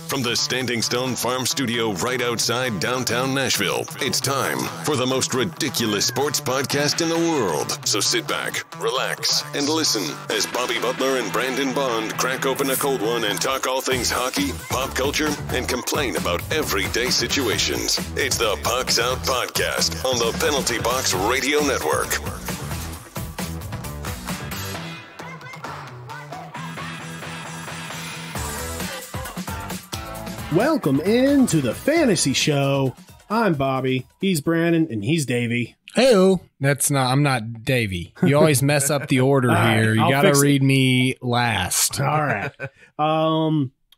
From the Standing Stone Farm Studio right outside downtown Nashville, it's time for the most ridiculous sports podcast in the world. So sit back, relax, and listen as Bobby Butler and Brandon Bond crack open a cold one and talk all things hockey, pop culture, and complain about everyday situations. It's the Pucks Out Podcast on the Penalty Box Radio Network. Welcome into the Fantasy Show. I'm Bobby, he's Brandon, and he's Davey. Hey-o. I'm not Davey. You always mess up the order here. You got to read me last. All right.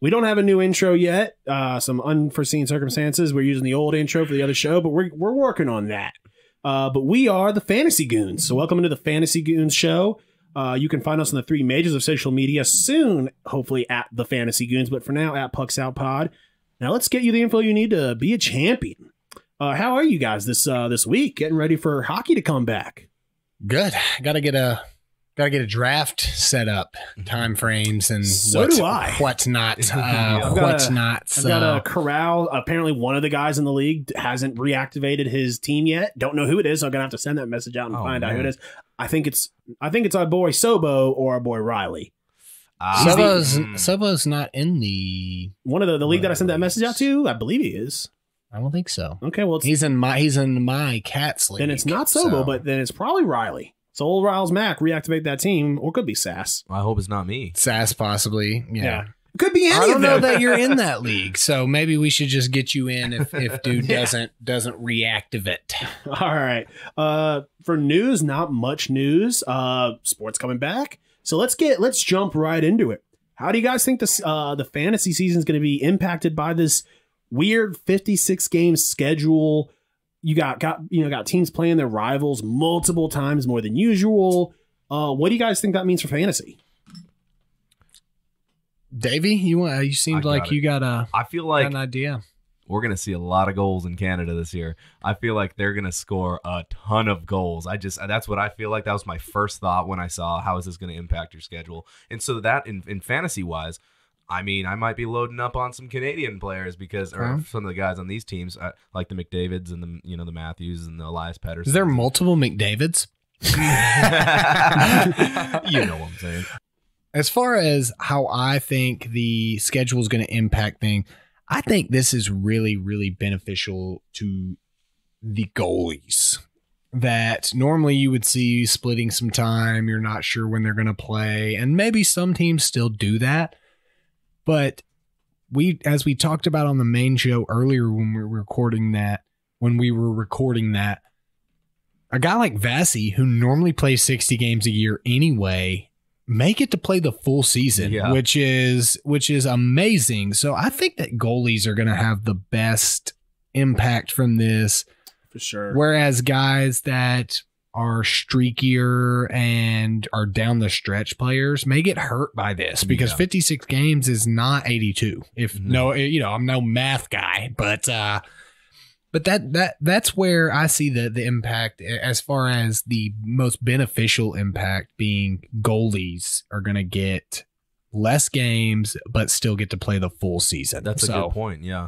We don't have a new intro yet. Some unforeseen circumstances. We're using the old intro for the other show, but we're working on that. But we are the Fantasy Goons. So welcome to the Fantasy Goons Show. You can find us on the three majors of social media soon, hopefully at the Fantasy Goons, but for now at Pucks Out Pod. Now let's get you the info you need to be a champion. How are you guys this week? Getting ready for hockey to come back? Good. Gotta get a draft set up, time frames, and what's not. I've got a corral. Apparently, one of the guys in the league hasn't reactivated his team yet. Don't know who it is. So I'm gonna have to send that message out and find out who it is. I think it's our boy Sobo or our boy Riley. Sobo's not in the one of the league that I sent that message out to. I believe he is. I don't think so. Okay, well he's in my Cats league. Then it's not Sobo, but then it's probably Riley. So old Riles Mac reactivate that team, or it could be Sass. I hope it's not me. Sass possibly. Yeah. It could be any of them. I don't know that you're in that league, so maybe we should just get you in if dude doesn't reactivate. All right. For news, not much news. Sports coming back. So let's jump right into it. How do you guys think the fantasy season is going to be impacted by this weird 56 game schedule? You got teams playing their rivals multiple times more than usual. What do you guys think that means for fantasy? Davey, you seemed like you got an idea. We're going to see a lot of goals in Canada this year. I feel like they're going to score a ton of goals. That's what I feel like. That was my first thought when I saw how is this going to impact your schedule. And so that in fantasy wise, I mean, I might be loading up on some Canadian players or some of the guys on these teams, like the McDavids and the Matthews and the Elias Pettersson. Is there multiple McDavids? You know what I'm saying. As far as how I think the schedule is going to impact things, I think this is really, really beneficial to the goalies that normally you would see splitting some time. You're not sure when they're going to play, and maybe some teams still do that. But as we talked about on the main show earlier when we were recording that, a guy like Vasi, who normally plays 60 games a year anyway, may get to play the full season, which is amazing. So I think that goalies are going to have the best impact from this. For sure. Whereas guys that are streakier and are down the stretch players may get hurt by this because 56 games is not 82. I'm no math guy, but that's where I see the impact as far as the most beneficial impact being goalies are going to get less games but still get to play the full season. That's a good point. Yeah.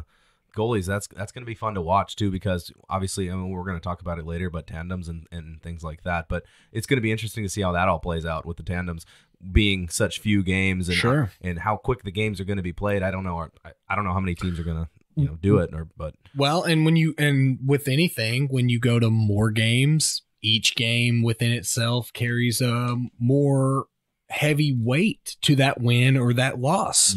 Goalies, that's going to be fun to watch too, because obviously, we're going to talk about it later, but tandems and things like that. But it's going to be interesting to see how that all plays out with the tandems being such few games and how quick the games are going to be played. I don't know how many teams are going to do it, and with anything, when you go to more games, each game within itself carries a more heavy weight to that win or that loss.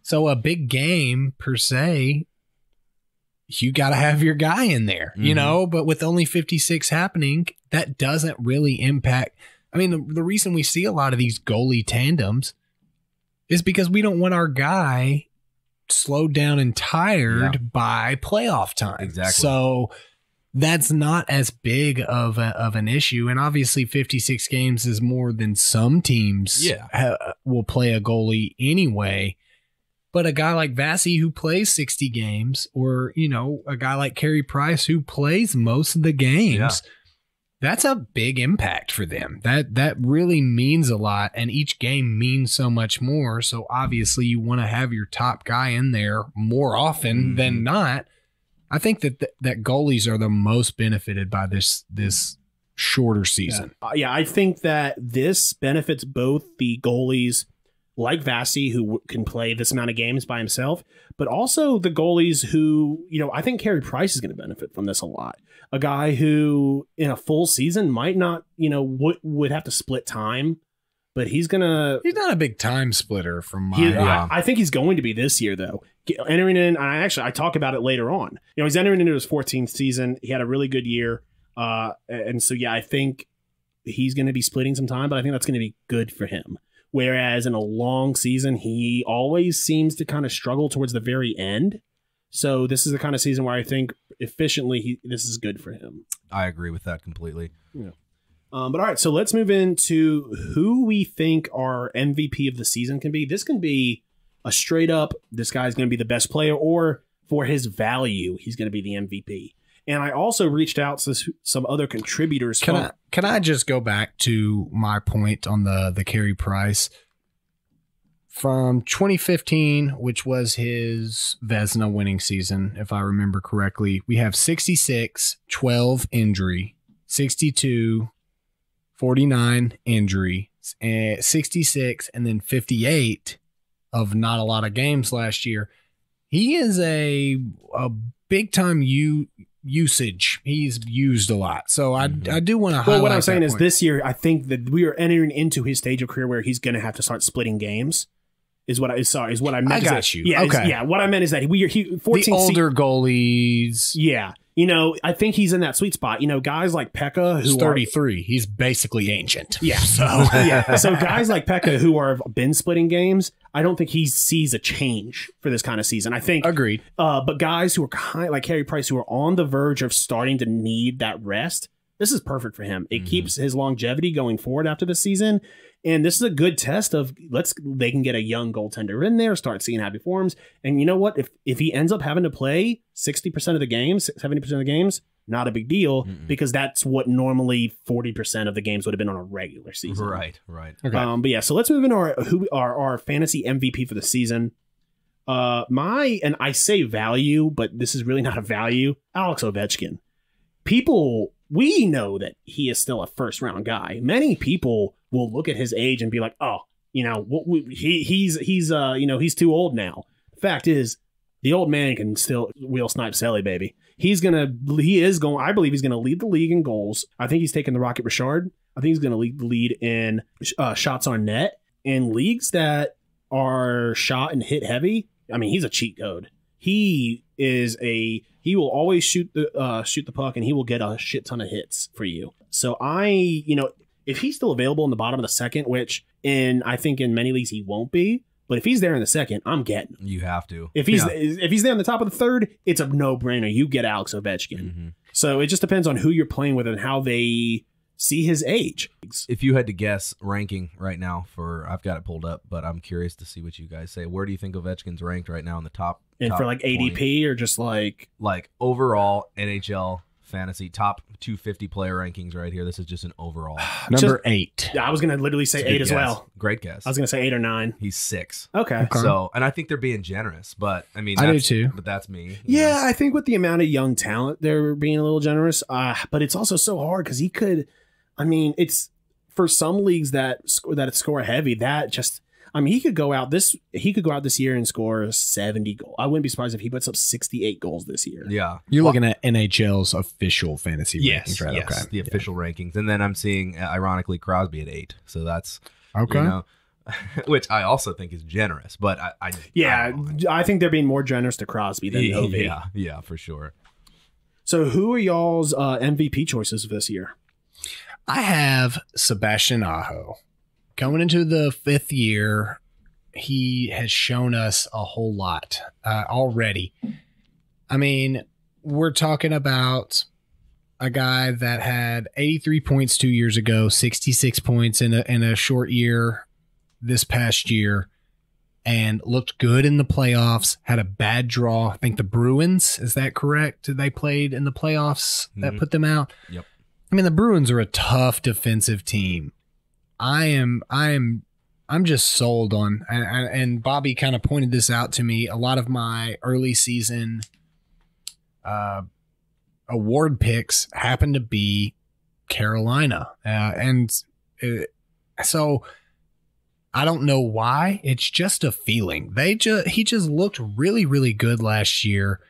So a big game per se, you got to have your guy in there, but with only 56 happening, that doesn't really impact. I mean, the reason we see a lot of these goalie tandems is because we don't want our guy slowed down and tired by playoff time. Exactly. So that's not as big of an issue. And obviously 56 games is more than some teams will play a goalie anyway. But a guy like Vasi who plays 60 games, or, a guy like Carey Price who plays most of the games, that's a big impact for them. That really means a lot, and each game means so much more. So obviously you want to have your top guy in there more often than not. I think that goalies are the most benefited by this shorter season. Yeah, I think that this benefits both the goalies like Vasi, who can play this amount of games by himself, but also the goalies who, I think Carey Price is going to benefit from this a lot. A guy who in a full season might not, would have to split time, but he's not a big time splitter from my I think he's going to be this year, though. Entering in, I talk about it later on. He's entering into his 14th season. He had a really good year. And so, I think he's going to be splitting some time, but I think that's going to be good for him. Whereas in a long season, he always seems to kind of struggle towards the very end. So this is the kind of season where I think efficiently this is good for him. I agree with that completely. Yeah. But all right, so let's move into who we think our MVP of the season can be. This can be a straight up, this guy's going to be the best player, or for his value, he's going to be the MVP. And I also reached out to some other contributors. Can I just go back to my point on the Carey Price? From 2015, which was his Vezina winning season, if I remember correctly, we have 66, 12 injury, 62, 49 injury, 66, and then 58 of not a lot of games last year. He is a big time usage. He's used a lot. So I do want to highlight. Well, what I'm saying is point. This year, I think that we are entering into his stage of career where he's going to have to start splitting games. Is what I meant. I got you. Yeah, okay. What I meant is that he 14 the older goalies. Yeah. I think he's in that sweet spot. Guys like Pekka, who's 33. He's basically ancient. Yeah. So guys like Pekka who have been splitting games, I don't think he sees a change for this kind of season. I think agreed. But guys who are kind of like Carey Price, who are on the verge of starting to need that rest, this is perfect for him. It keeps his longevity going forward after the season. And this is a good test of they can get a young goaltender in there, start seeing how he performs. And you know what? If he ends up having to play 60% of the games, 70% of the games, not a big deal, because that's what normally 40% of the games would have been on a regular season. Right. Okay. But yeah, so let's move into our fantasy MVP for the season. And I say value, but this is really not a value. Alex Ovechkin. We know that he is still a first round guy. Many people will look at his age and be like, "Oh, he's too old now." The fact is, the old man can still wheel snipe Selly, baby. I believe he's gonna lead the league in goals. I think he's taking the Rocket Richard. I think he's gonna lead the lead in shots on net. In leagues that are shot and hit heavy, I mean, he's a cheat code. He will always shoot the puck, and he will get a shit ton of hits for you. So if he's still available in the bottom of the second, which I think in many leagues he won't be, but if he's there in the second, I'm getting him. You have to. If he's there in the top of the third, it's a no-brainer. You get Alex Ovechkin. So it just depends on who you're playing with and how they see his age. If you had to guess ranking right now I've got it pulled up, but I'm curious to see what you guys say. Where do you think Ovechkin's ranked right now in the top? And for like ADP 20? Or just like overall NHL fantasy top 250 player rankings right here. This is just an overall. Number 8. Yeah, I was going to literally say 8 as well. Great guess. I was going to say 8 or 9. He's 6. Okay. So, and I think they're being generous, but I mean, I do too. But that's me. Yeah, I think with the amount of young talent, they're being a little generous. But it's also so hard because he could. I mean, it's for some leagues that score heavy. He could go out this year and score 70 goals. I wouldn't be surprised if he puts up 68 goals this year. Yeah. You're looking at NHL's official fantasy rankings, right? Yes, okay. The official rankings. And then I'm seeing, ironically, Crosby at 8. So that's okay. Which I also think is generous. But I think they're being more generous to Crosby than Ovi. Yeah, for sure. So who are y'all's MVP choices this year? I have Sebastian Aho. Coming into the 5th year, he has shown us a whole lot already. I mean, we're talking about a guy that had 83 points 2 years ago, 66 points in a short year this past year, and looked good in the playoffs, had a bad draw. I think the Bruins, is that correct? They played in the playoffs that put them out. Yep. I mean, the Bruins are a tough defensive team. I'm just sold on, and Bobby kind of pointed this out to me. A lot of my early season award picks happen to be Carolina, so I don't know why. It's just a feeling. He just looked really, really good last year,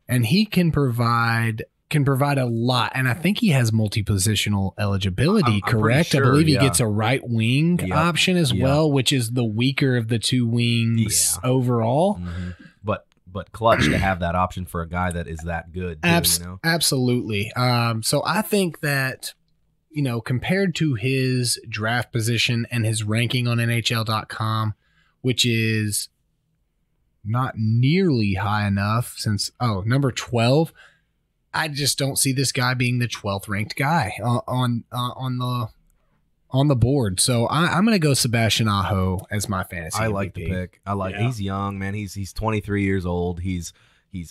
and he can provide a lot. And I think he has multi-positional eligibility, I'm correct? pretty sure, I believe he yeah. gets a right wing Yep. option as Yep. well, which is the weaker of the two wings overall. Mhm. But clutch to have that option for a guy that is that good. Too, you know? Absolutely. So I think that, compared to his draft position and his ranking on NHL.com, which is not nearly high enough since, number 12, I just don't see this guy being the 12th ranked guy on the board. So I'm going to go Sebastian Aho as my fantasy I MVP. like the pick. He's young, man. He's 23 years old. He's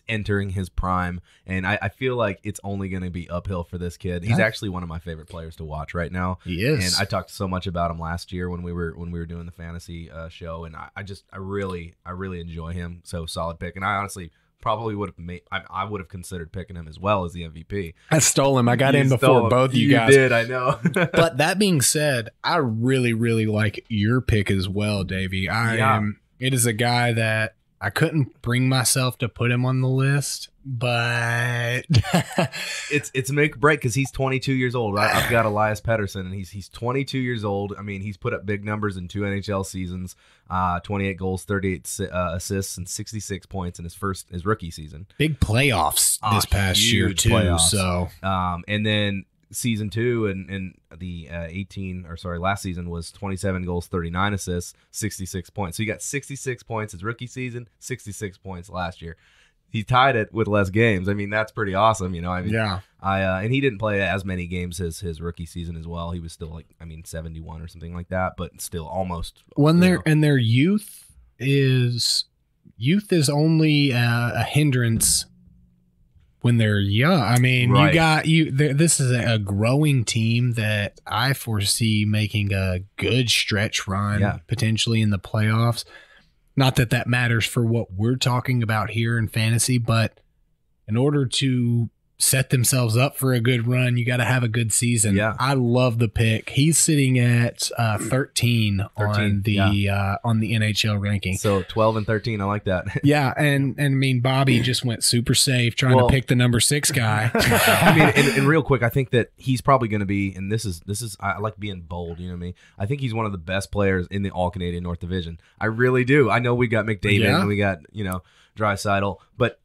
entering his prime, and I feel like it's only going to be uphill for this kid. He's actually one of my favorite players to watch right now. He is. And I talked so much about him last year when we were doing the fantasy show, and I really enjoy him. So solid pick, and I honestly probably would have I would have considered picking him as well as the MVP. I stole him. I got You in stole before him. both you guys. did, I know. But that being said, I really, really like your pick as well, Davey. It is a guy that I couldn't bring myself to put him on the list, but it's make or break because he's 22 years old. I've got Elias Pettersson, and he's 22 years old. I mean, he's put up big numbers in 2 NHL seasons, 28 goals, 38 assists, and 66 points in his rookie season. big playoffs this past year huge too. playoffs. So And then season 2 and the last season was 27 goals, 39 assists, 66 points. So you got 66 points his rookie season, 66 points last year. He tied it with less games. I mean, that's pretty awesome, yeah, and he didn't play as many games as his rookie season as well. He was still 71 or something like that, but still almost. their youth is only a hindrance when they're young. I mean, Right. this is a growing team that I foresee making a good stretch run, potentially in the playoffs. Not that matters for what we're talking about here in fantasy, but in order to set themselves up for a good run, you got to have a good season. Yeah. I love the pick. He's sitting at 13 on the NHL ranking. So 12 and 13, I like that. Yeah, and I mean, Bobby just went super safe trying to pick the number 6 guy. I mean, and real quick, I think that he's probably going to be, and this is I like being bold, you know what I mean? I think he's one of the best players in the All-Canadian North Division. I really do. I know we got McDavid and we got, Draisaitl, but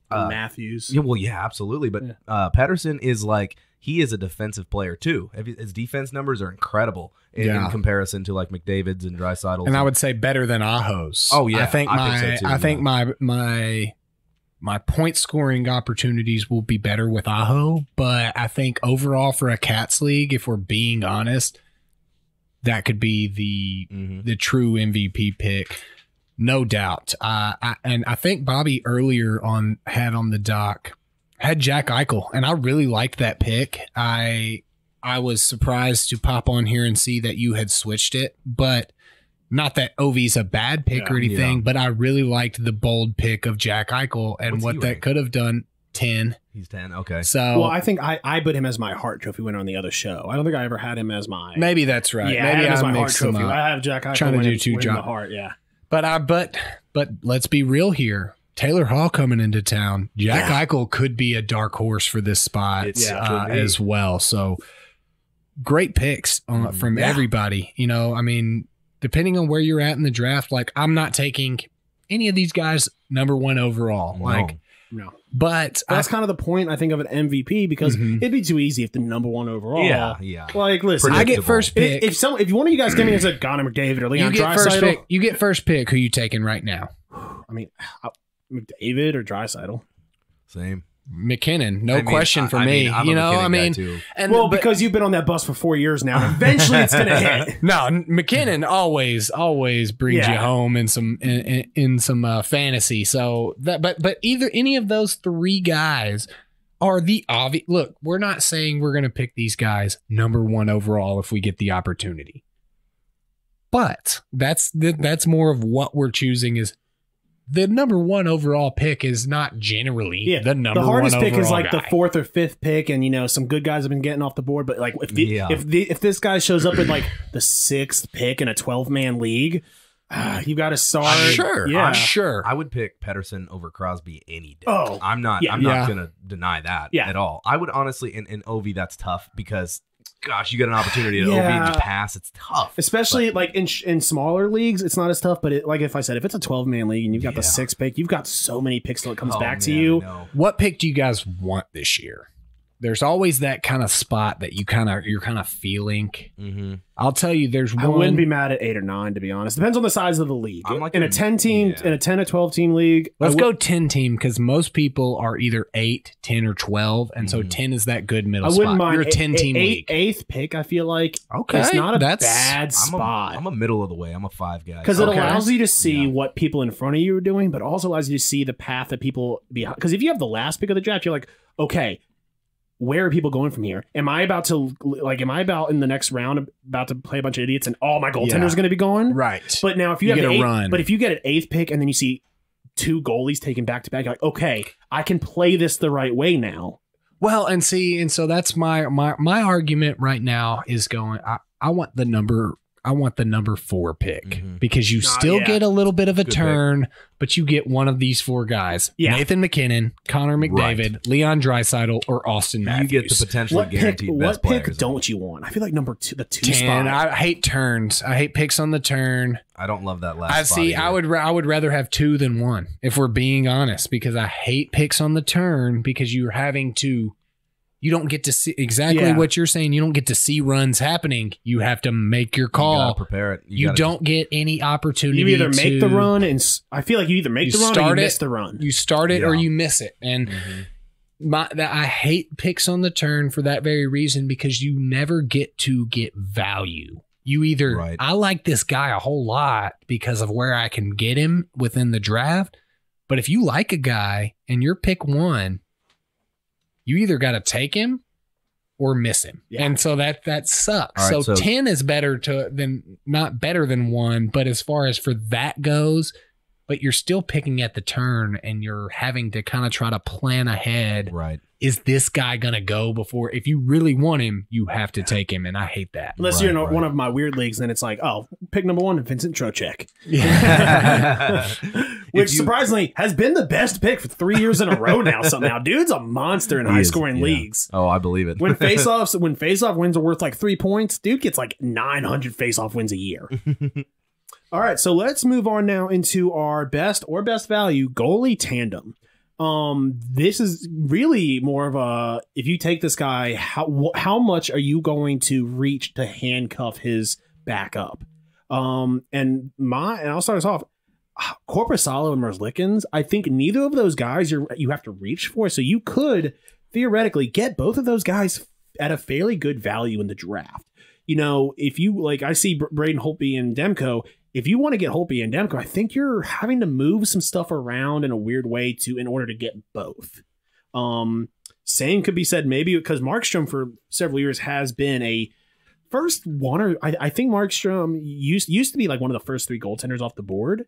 Matthews. Yeah, absolutely. But Pettersson is he is a defensive player too. His defense numbers are incredible in comparison to McDavid's and Draisaitl's. And I would say better than Aho's. Oh yeah, I think so too, my point scoring opportunities will be better with Aho, but I think overall for a Cats league, if we're being honest, that could be the true MVP pick. No doubt. And I think Bobby earlier had on the dock had Jack Eichel, and I really liked that pick. I was surprised to pop on here and see that you had switched it, but not that Ovi's a bad pick or anything, but I really liked the bold pick of Jack Eichel and What's what he that rank? could have done. 10. He's 10. Okay. So Well, I think I put him as my Hart Trophy winner on the other show. I don't think I ever had him as my. maybe that's right. Yeah, I had maybe him as I my Hart mixed them Trophy. up. I have Jack Eichel Trying to do winning- two winning the jobs. Hart. Yeah. But let's be real here. Taylor Hall coming into town. Jack Eichel could be a dark horse for this spot as well. So great picks from everybody. I mean, depending on where you're at in the draft, I'm not taking any of these guys number 1 overall. No. But That's kind of the point, I think, of an MVP because it'd be too easy if the number 1 overall. Yeah. Listen, I get first pick. If one of you guys give me a Connor McDavid or Leon you get first Draisaitl, pick. You get first pick. Who you taking right now? I mean, McDavid or Draisaitl. Same. McKinnon, no question for me. I'm a McKinnon guy too. But because you've been on that bus for 4 years now, eventually it's going to hit. No, McKinnon always brings you home in some fantasy. So that, but either any of those 3 guys are the obvious. Look, we're not saying we're going to pick these guys number 1 overall if we get the opportunity. But that's more of what we're choosing is the number 1 overall pick is not generally the number 1 overall. The hardest pick is like guy. the 4th or 5th pick, and some good guys have been getting off the board. But like if this guy shows up at like the 6th pick in a 12-man league, you got to start. I'm sure. I would pick Pedersen over Crosby any day. Oh, I'm not going to deny that at all. I would honestly in Ovi that's tough because gosh, you get an opportunity to OV and just pass. It's tough, especially like in smaller leagues. It's not as tough, but like if I said, if it's a 12-man league and you've got the 6th pick, you've got so many picks till it comes back to you. What pick do you guys want this year? There's always that kind of spot that you're kind of feeling. Mm-hmm. I'll tell you, there's one. I wouldn't be mad at 8 or 9, to be honest. Depends on the size of the league. In a 10 or 12 team league, let's go 10 team because most people are either 8, 10, or 12, and so 10 is that good middle spot. I wouldn't mind. You're a 10 team league. 8th pick, I feel like it's not a bad spot. I'm a middle of the way. I'm a 5 guy because it allows you to see what people in front of you are doing, but also allows you to see the path that people behind. Because if you have the last pick of the draft, you're like, okay, where are people going from here? Am I about in the next round about to play a bunch of idiots and all my goaltenders are going to be going? Right. But now if you have run. But if you get an 8th pick and then you see 2 goalies taken back to back, you're like, okay, I can play this the right way now. Well, and so that's my argument right now is going. I want the number 4 pick because you still get a little bit of a turn, but you get one of these 4 guys: Nathan McKinnon, Connor McDavid, Leon Draisaitl, or Austin Matthews. You get the potentially guaranteed best players. What pick don't you want? I feel like number 2, the 2 10. spot. I hate turns. I hate picks on the turn. I don't love that last. Spot I would rather have 2 than 1 if we're being honest, because I hate picks on the turn because you're having to. You don't get to see exactly what you're saying. You don't get to see runs happening. You have to make your call. You gotta prepare it. You don't get any opportunity. You either make the run, and I feel like you either make the run or you miss the run. You start it or you miss it. And I hate picks on the turn for that very reason because you never get to get value. You either I like this guy a whole lot because of where I can get him within the draft. But if you like a guy and you're pick 1, you either got to take him or miss him. Yeah. And so that sucks. Right, so 10 is not better than 1, but as far as for that goes, but you're still picking at the turn and you're having to kind of try to plan ahead. Right. Is this guy going to go before? If you really want him, you have to take him. And I hate that. Unless you're in one of my weird leagues, then it's like, oh, pick number 1, Vincent Trocheck. Which surprisingly has been the best pick for 3 years in a row now somehow. Dude's a monster in high-scoring leagues. Oh, I believe it. When face-off wins are worth like 3 points, dude gets like 900 face-off wins a year. All right, so let's move on now into our best or best value goalie tandem. This is really more of a, if you take this guy, how much are you going to reach to handcuff his backup? And I'll start us off. Korpisalo and Merzlikins, I think neither of those guys you have to reach for. So you could theoretically get both of those guys at a fairly good value in the draft. If you I see Braden Holtby and Demko. If you want to get Holtby and Demko, I think you're having to move some stuff around in a weird way in order to get both. Same could be said maybe because Markstrom for several years has been a first one, or I think Markstrom used to be like one of the first 3 goaltenders off the board.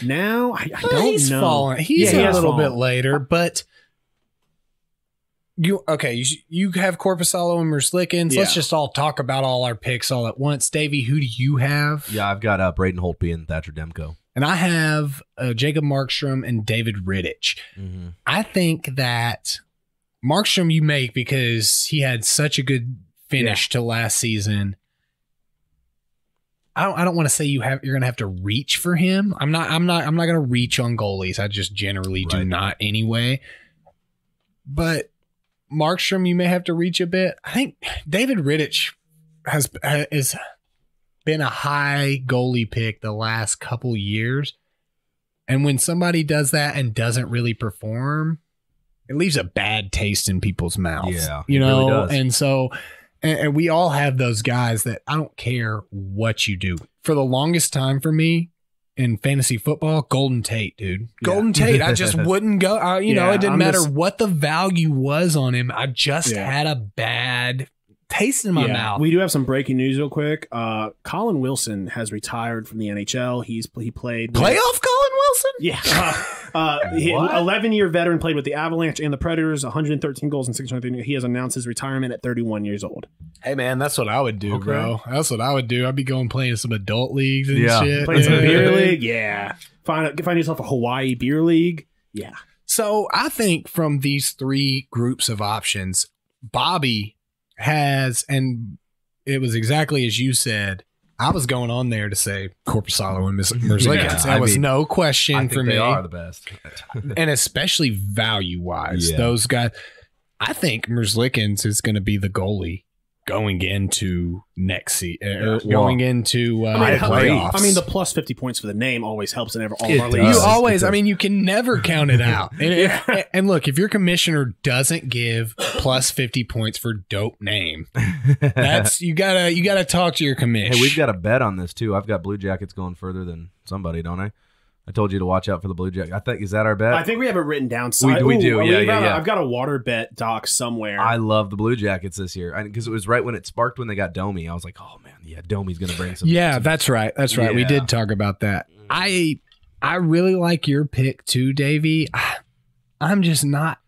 Now I don't know. He's fallen. He's a little bit later, but you have Korpisalo and Merzlikins. Let's just all talk about all our picks all at once. Davey, who do you have? Yeah, I've got Braden Holtby and Thatcher Demko. And I have Jacob Markstrom and David Rittich. Mm-hmm. I think that Markstrom you make because he had such a good finish to last season. I don't want to say you're going to have to reach for him. I'm not going to reach on goalies. I just generally do not anyway. But Markstrom, you may have to reach a bit. I think David Rittich has been a high goalie pick the last couple years. And when somebody does that and doesn't really perform, it leaves a bad taste in people's mouths. Yeah, it really does. And so, and we all have those guys that I don't care what you do. For the longest time for me, in fantasy football, Golden Tate, dude. Golden Tate. I just wouldn't go. You know, it didn't matter what the value was on him. I just had a bad taste in my mouth. We do have some breaking news real quick. Colin Wilson has retired from the NHL. He played playoff Colin Wilson. Yeah. 11-year veteran, played with the Avalanche and the Predators, 113 goals in 603. He has announced his retirement at 31 years old. Hey, man, that's what I would do, bro. That's what I would do. I'd be going playing some adult leagues and shit. Playing some beer league, Find yourself a Hawaii beer league, So I think from these three groups of options, Bobby has, and it was exactly as you said, I was going on there to say Korpisalo and Merzlikins. That was no question for me. They are the best. And especially value-wise, those guys. I think Merzlikins is going to be the goalie going into next season, going into playoffs. I mean, the plus 50 points for the name always helps in all of our leagues. You always, I mean, you can never count it out. And look, if your commissioner doesn't give plus 50 points for dope name, that's you gotta talk to your commission. Hey, we've got a bet on this too. I've got Blue Jackets going further than somebody, don't I? I told you to watch out for the Blue Jackets. I think, is that our bet? I think we have it written down. We do. Yeah. I've got a water bet doc somewhere. I love the Blue Jackets this year because it was right when it sparked when they got Domi. I was like, oh man, Domi's going to bring some. Yeah, that's right. That's right. We did talk about that. I really like your pick too, Davey. I'm just not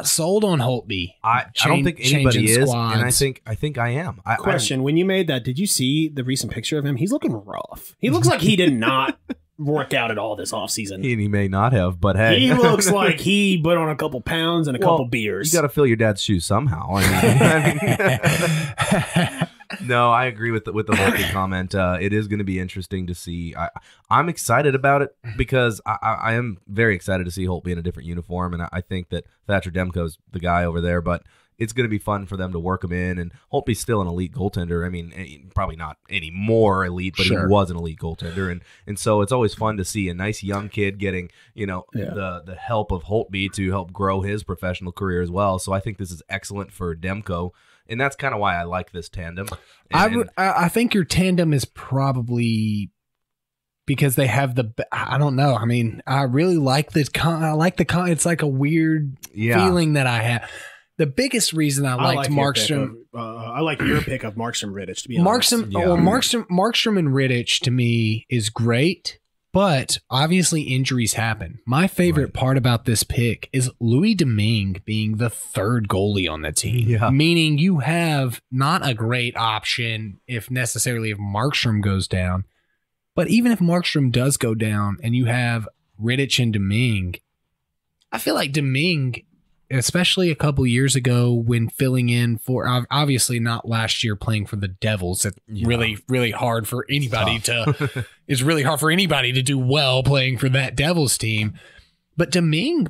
sold on Holtby. I don't think anybody is, and I think I am. Question: when you made that, did you see the recent picture of him? He's looking rough. He looks like he did not work out at all this offseason. He may not have, but hey. He looks like he put on a couple pounds and a couple beers. You got to fill your dad's shoes somehow. No, I agree with the Holtby comment. It is going to be interesting to see. I'm excited about it because I am very excited to see Holtby in a different uniform, and I think that Thatcher Demko's the guy over there, but it's going to be fun for them to work him in. And Holtby's still an elite goaltender. I mean, probably not any more elite, but he was an elite goaltender. And so it's always fun to see a nice young kid getting, the help of Holtby to help grow his professional career as well. So I think this is excellent for Demko. And that's kind of why I like this tandem. I think your tandem is probably because they have I don't know. I mean, I really like this. It's like a weird feeling that I have. The biggest reason I liked Markstrom. I like your pick of Markstrom Rittich, to be honest. Markstrom and Rittich to me is great, but obviously injuries happen. My favorite part about this pick is Louis Domingue being the third goalie on the team, meaning you have not a great option if Markstrom goes down. But even if Markstrom does go down and you have Rittich and Domingue, I feel like Domingue, especially a couple years ago when filling in for, obviously not last year playing for the Devils, it's really hard for anybody it's really hard for anybody to do well playing for that Devils team. But Domingue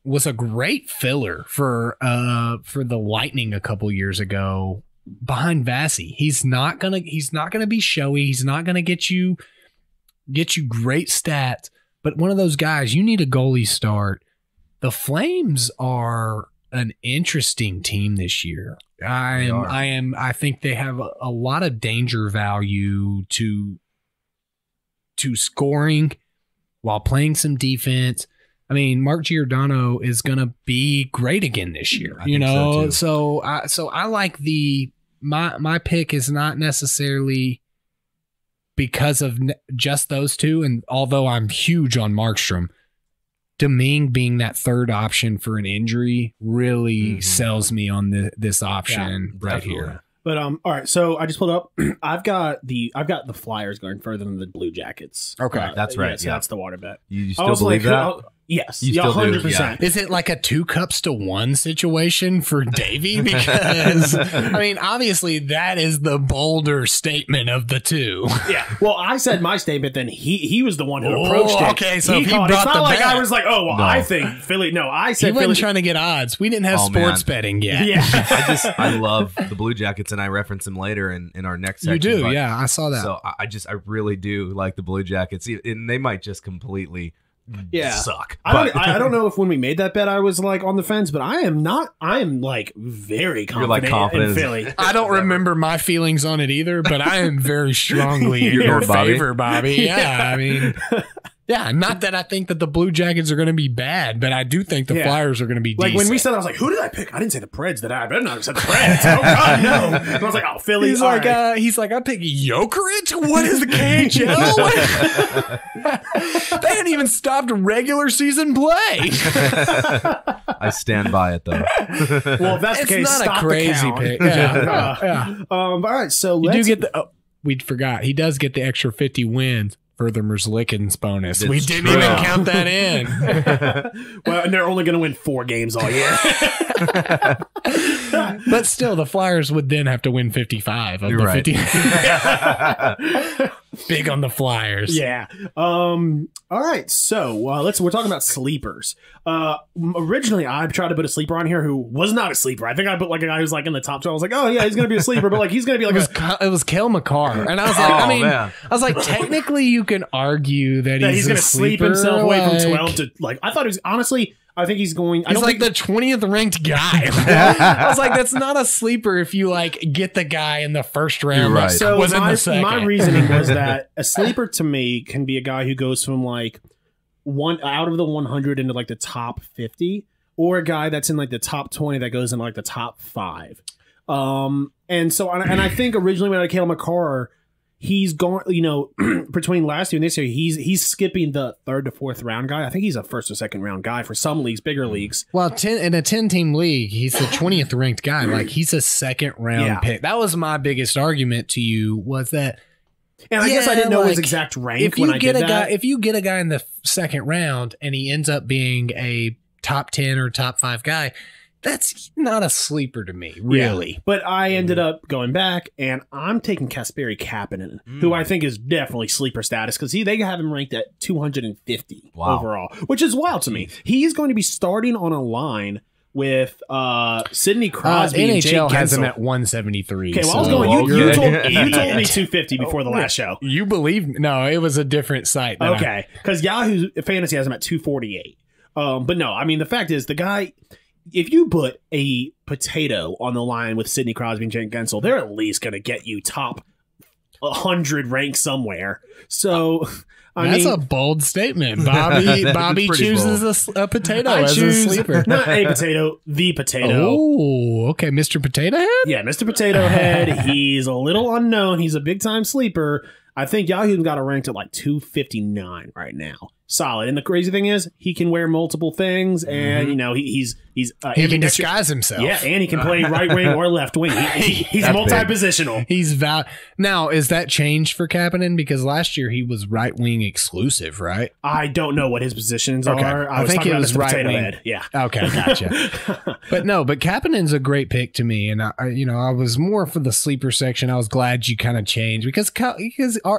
was a great filler for the Lightning a couple years ago behind Vasi. He's not gonna be showy. He's not gonna get you great stats. But one of those guys, you need a goalie start. The Flames are an interesting team this year. I think they have a lot of danger value to scoring while playing some defense. I mean, Mark Giordano is going to be great again this year. So I like my pick is not necessarily because of just those two, and although I'm huge on Markstrom, Domingue being that third option for an injury really sells me on this option right here. But all right, so I just pulled up. I've got the Flyers going further than the Blue Jackets. Okay, that's right. So that's the water bet. You still believe that? Yes, you still 100%. Yeah. Is it like a 2 cups to 1 situation for Davey? Because I mean, obviously that is the bolder statement of the two. Yeah. Well, I said my statement, then he was the one who approached it. Okay, so he brought it's not the like bet. I was like, I think Philly. No, I said he wasn't Philly. trying to get odds. We didn't have sports betting yet. Yeah. I love the Blue Jackets, and I reference them later in our next section. You do, yeah. I saw that. So I really do like the Blue Jackets, and they might just completely suck. I don't know if when we made that bet I was like on the fence, but I am not. I am like very confident, like confident in Philly. I don't remember my feelings on it either, but I am very strongly in your favor, Bobby. Yeah, I mean, yeah, not that I think that the Blue Jackets are going to be bad, but I do think the Flyers are going to be like decent. when we said, I was like, who did I pick? I didn't say the Preds. Did I better not have said the Preds. Oh God, no. And I was like, oh, Philly. He's like, I picked Jokerit. What is the KHL? They hadn't even stopped regular season play. I stand by it though. Well, if that's the case, not stop a crazy the count. pick. Yeah. All right, so You let's do get the. Oh, we forgot. He does get the extra 50 wins for the Merzlikins bonus. We didn't true. even count that in. well, and they're only going to win 4 games all year. But still, the Flyers would then have to win 55 of You're the right. 50. Big on the Flyers. Yeah. All right. So we're talking about sleepers. Originally, I tried to put a sleeper on here who was not a sleeper. I think I put like a guy who's like in the top 12. I was like, oh yeah, he's going to be a sleeper, but like he's going to be like It was Cale Makar, and I was like, man. I was like, technically, you can argue that he's going to sleep sleeper, himself away from like- 12 to like. I thought he was honestly. I think he's going. I He's don't like think, the 20th ranked guy. I was like, that's not a sleeper if you like get the guy in the first round. You're right. That So was in the second. my reasoning was that a sleeper to me can be a guy who goes from like one out of the 100 into like the top 50, or a guy that's in like the top 20 that goes into like the top 5. And so and I think originally when I had Cale Makar, he's going, between last year and this year, he's skipping the 3rd to 4th round guy. I think he's a 1st or 2nd round guy for some leagues, bigger leagues. Well, in a 10-team league, he's the 20th ranked guy. Like, he's a 2nd round Yeah. pick. That was my biggest argument to you, was that And I guess I didn't know his like, exact rank if when you I get did a that. guy, if you get a guy in the 2nd round and he ends up being a top 10 or top 5 guy, that's not a sleeper to me, really. Yeah. But I ended up going back, and I'm taking Kasperi Kapanen, who I think is definitely sleeper status, because they have him ranked at 250 overall, which is wild to me. He's going to be starting on a line with Sidney Crosby and Jake NHL has him Gensel. at 173. Okay, well, so I was going. you're You told an me idiot. 250 before the last show. You believe me? No, it was a different site. that Okay, because Yahoo Fantasy has him at 248. But no, I mean, the fact is, the guy, if you put a potato on the line with Sidney Crosby and Jake Gensel, they're at least going to get you top 100 rank somewhere. So, That's a bold statement, Bobby. Bobby pretty chooses a potato I as choose a sleeper. not a potato, the potato. Oh, okay, Mr. Potato Head. Yeah, Mr. Potato Head. He's a little unknown. He's a big time sleeper. I think Yahoo got it ranked at like 259 right now. Solid. And the crazy thing is, he can wear multiple things, and he's He can disguise himself. Yeah, and he can play right wing or left wing. He's That's multi-positional. He's now. Is that changed for Kapanen? Because last year he was right wing exclusive, right? I don't know what his positions Okay. are. I was think talking it about was Mr. right Potato wing. Head. Yeah. Okay, gotcha. But Kapanen's a great pick to me, and I was more for the sleeper section. I was glad you kind of changed because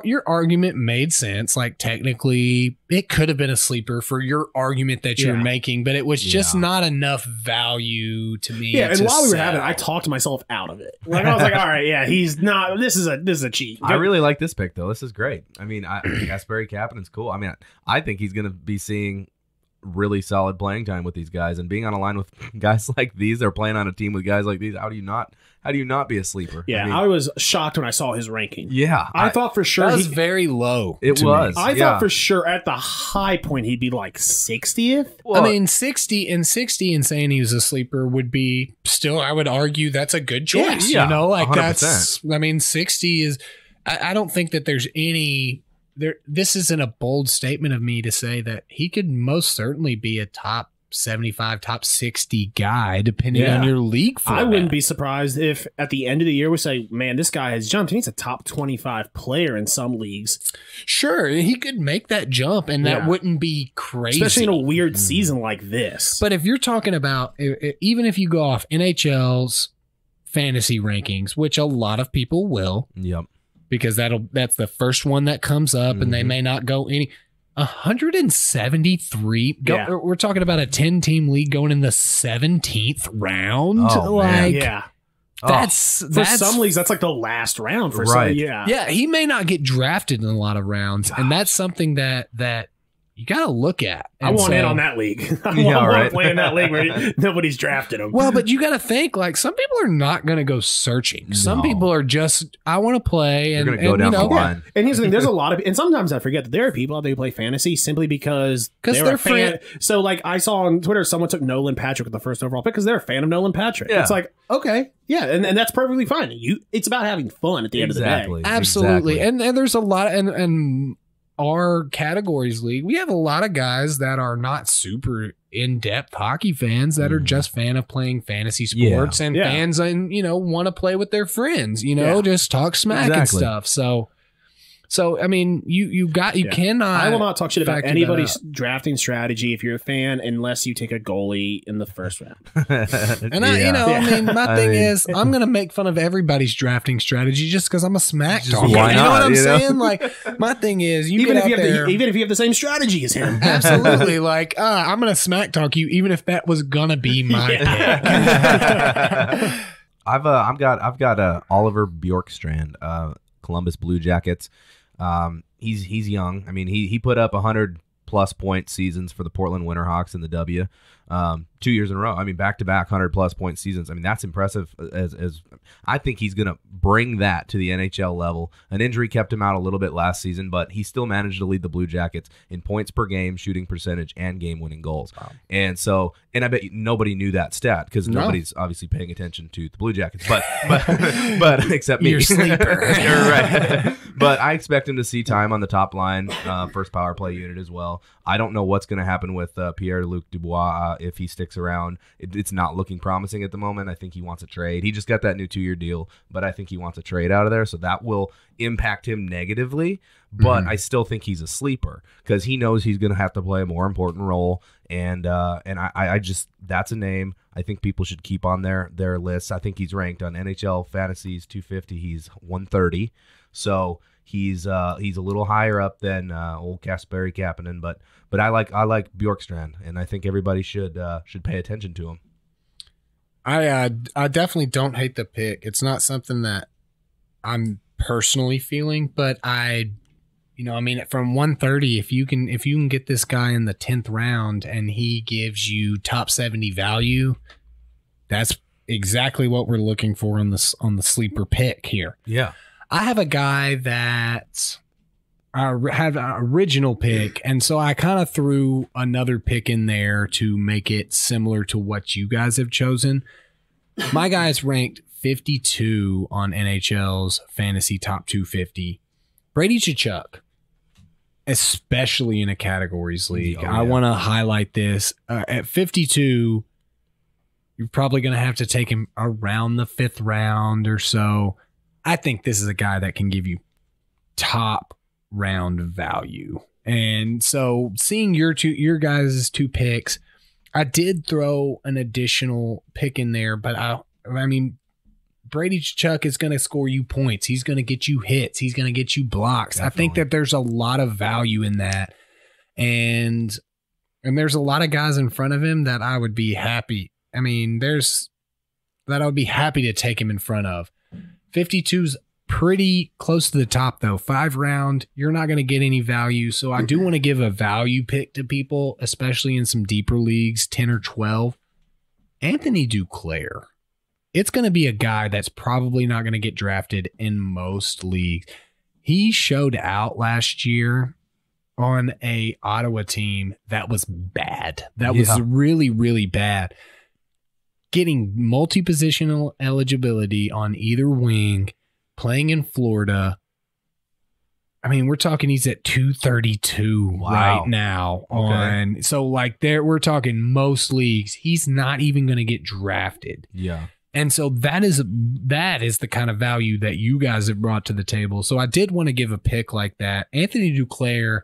your argument made sense. Like technically, it could have been a sleeper for your argument that you're making, but it was just not enough value to me. Yeah, and to while we were sell. having it, I talked myself out of it. Like I was like, all right, yeah, he's not. This is a cheat. I really like this pick though. This is great. I mean, Kasperi Kapanen's cool. I mean, I think he's going to be seeing really solid playing time with these guys, and being on a line with guys like these, or playing on a team with guys like these. How do you not be a sleeper? Yeah, I mean, I was shocked when I saw his ranking. yeah. I thought for sure that was very low. it to me. was. I yeah. thought for sure at the high point he'd be like 60th. Well, I mean, 60 and saying he was a sleeper would be still, I would argue that's a good choice. Yeah, you know, like 100%. that's, I mean, 60 is, I don't think that there's any, this isn't a bold statement of me to say that he could most certainly be a top 75, top 60 guy, depending on your league format. I wouldn't be surprised if at the end of the year we say, man, this guy has jumped. He's a top 25 player in some leagues. Sure, he could make that jump, and that wouldn't be crazy. Especially in a weird season like this. But if you're talking about, even if you go off NHL's fantasy rankings, which a lot of people will, Yep. because that's the first one that comes up, and they may not go any 173. We're talking about a 10-team league going in the 17th round. Oh, man. yeah. That's For some leagues, that's like the last round for Right. some. Yeah. Yeah, he may not get drafted in a lot of rounds, and that's something that you got to look at. I want in on that league. I want to play in that league where nobody's drafted him. Well, but you got to think, like, some people are not going to go searching. Some people are just, I want to play. And, going to go down the line. And here's the thing, there's a lot of, and sometimes I forget that there are people out there who play fantasy simply because they're a fan. So, like, I saw on Twitter, someone took Nolan Patrick with the first overall pick because they're a fan of Nolan Patrick. Yeah. It's like, okay, yeah, and that's perfectly fine. It's about having fun at the end of the day. Absolutely. And there's a lot, and our categories league, we have a lot of guys that are not super in-depth hockey fans that are just fan of playing fantasy sports and fans and, want to play with their friends, just talk smack and stuff. So I mean, you cannot. I will not talk shit about anybody's drafting strategy if you're a fan unless you take a goalie in the first round. And my thing is, I'm gonna make fun of everybody's drafting strategy just because I'm a smack talker. Why not? You know what I'm saying? Like, my thing is, even if you have the same strategy as him, absolutely. Like, I'm gonna smack talk you, even if that was gonna be my pick. I've got Oliver Bjorkstrand, Columbus Blue Jackets. He's young. I mean, he put up 100+ point seasons for the Portland Winterhawks in the W 2 years in a row. I mean, back-to-back 100+ point seasons. I mean, that's impressive. As I think he's going to bring that to the NHL level. An injury kept him out a little bit last season, but he still managed to lead the Blue Jackets in points per game, shooting percentage, and game-winning goals. Wow. And I bet nobody knew that stat because nobody's obviously paying attention to the Blue Jackets, but except me. Your sleeper. Right. But I expect him to see time on the top line, first power play unit as well. I don't know what's going to happen with Pierre-Luc Dubois if he sticks around. It's not looking promising at the moment. I think he wants a trade. He just got that new 2-year deal, but I think he wants a trade out of there, so that will impact him negatively. But I still think he's a sleeper because he knows he's going to have to play a more important role, and I just, that's a name I think people should keep on their lists. I think he's ranked on NHL Fantasy's 250. He's 130, so he's a little higher up than old Kasperi Kapanen, but I like Bjorkstrand, and I think everybody should pay attention to him. I definitely don't hate the pick. It's not something that I'm personally feeling, but from 130, if you can get this guy in the 10th round and he gives you top 70 value, that's exactly what we're looking for on the sleeper pick here. Yeah. I have a guy that I have an original pick, and so I kind of threw another pick in there to make it similar to what you guys have chosen. My guy's ranked 52 on NHL's Fantasy Top 250. Brady Tkachuk, especially in a categories league. I want to highlight this. At 52, you're probably going to have to take him around the 5th round or so. I think this is a guy that can give you top round value. And so seeing your guys' 2 picks, I did throw an additional pick in there, but I mean, Brady Tkachuk is going to score you points. He's going to get you hits. He's going to get you blocks. Definitely. I think that there's a lot of value in that. And there's a lot of guys in front of him that I would be happy. I mean, I would be happy to take him in front of. 52's pretty close to the top, though. 5 round, you're not going to get any value. So I do want to give a value pick to people, especially in some deeper leagues, 10 or 12. Anthony Duclair. It's going to be a guy that's probably not going to get drafted in most leagues. He showed out last year on a Ottawa team that was bad. That was really, really bad. Getting multi-positional eligibility on either wing, playing in Florida. I mean, we're talking he's at 232 right now. Okay. So like we're talking most leagues. He's not even going to get drafted. Yeah. And so that is the kind of value that you guys have brought to the table. So I did want to give a pick like that. Anthony Duclair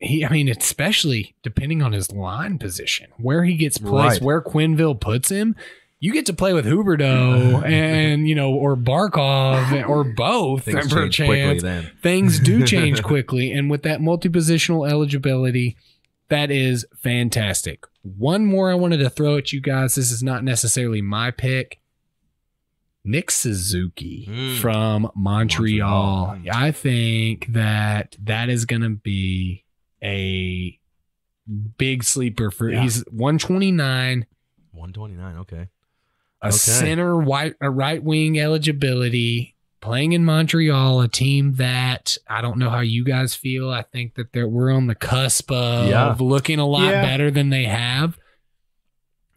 especially depending on his line position, where he gets placed, where Quenneville puts him, you get to play with Huberdeau and, or Barkov or both. Things change quickly then. Things do change quickly. And with that multi-positional eligibility, that is fantastic. One more I wanted to throw at you guys. This is not necessarily my pick. Nick Suzuki from Montreal. I think that is going to be a big sleeper for. He's 129. 129. Okay. Center right wing eligibility. Playing in Montreal, a team that I don't know how you guys feel. I think that we're on the cusp of looking a lot better than they have.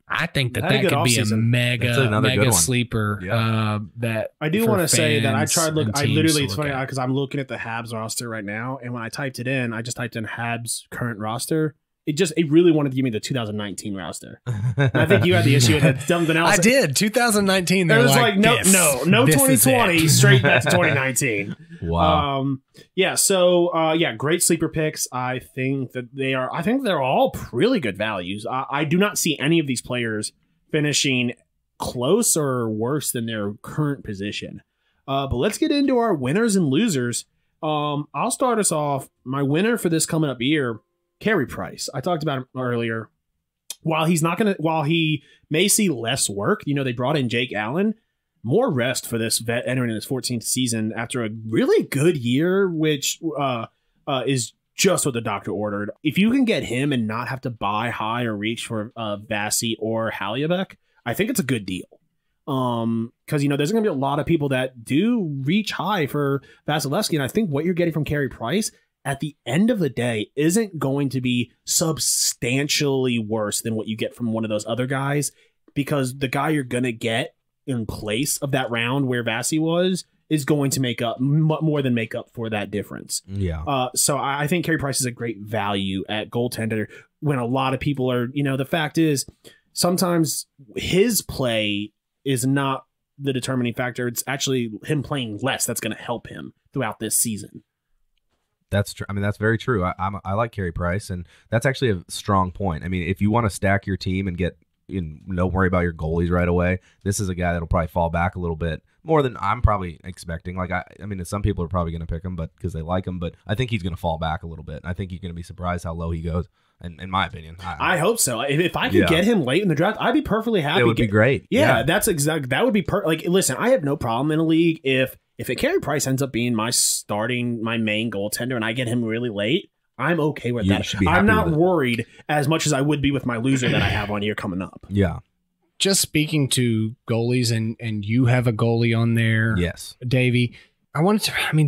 I think that could be a mega sleeper. Yeah. That I do want to say that I tried look. I literally, it's funny because I'm looking at the Habs roster right now, and when I typed it in, I just typed in Habs current roster. It really wanted to give me the 2019 roster. And I think you had the issue with something else. I did 2019. There was like no 2020, straight back to 2019. Wow. Great sleeper picks. I think they're all really good values. I do not see any of these players finishing close or worse than their current position. But let's get into our winners and losers. I'll start us off. My winner for this coming up year, Carey Price. I talked about him earlier. While he may see less work, they brought in Jake Allen, more rest for this vet entering in his 14th season after a really good year, which is just what the doctor ordered. If you can get him and not have to buy high or reach for Vasi or Haliabek, I think it's a good deal. Because there's going to be a lot of people that do reach high for Vasilevsky, and I think what you're getting from Carey Price at the end of the day isn't going to be substantially worse than what you get from one of those other guys, because the guy you're going to get in place of that round where Vasi was is going to make up more than make up for that difference. Yeah. So I think Carey Price is a great value at goaltender when a lot of people are, the fact is sometimes his play is not the determining factor. It's actually him playing less that's going to help him throughout this season. That's true. I mean, that's very true. I like Carey Price, and that's actually a strong point. I mean, if you want to stack your team and don't worry about your goalies right away, this is a guy that'll probably fall back a little bit more than I'm probably expecting. Like, I mean, some people are probably going to pick him, but because they like him, but I think he's going to fall back a little bit. I think you're going to be surprised how low he goes. In my opinion, I hope so. If I could get him late in the draft, I'd be perfectly happy. It would be great. Yeah, that's exactly. That would be like. Listen, I have no problem in a league if a Carey Price ends up being my main goaltender, and I get him really late. I'm okay with that. I'm not worried as much as I would be with my loser that I have on here coming up. Yeah. Just speaking to goalies, and you have a goalie on there, yes, Davey.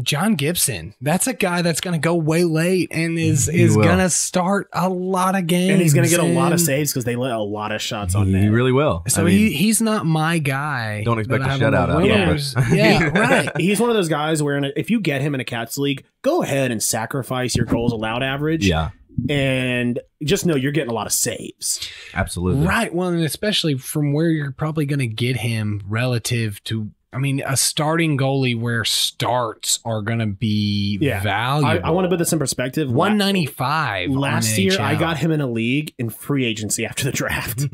John Gibson, that's a guy that's going to go way late and is going to start a lot of games. And he's going to get a lot of saves because they let a lot of shots on net. He really will. So he's not my guy. Don't expect a shutout out of him. Yeah, right. He's one of those guys where if you get him in a Cats league, go ahead and sacrifice your goals allowed average. Yeah. And just know you're getting a lot of saves. Absolutely. Right. Well, and especially from where you're probably going to get him relative to, a starting goalie where starts are going to be valuable. I want to put this in perspective. 195 last year, I got him in a league in free agency after the draft,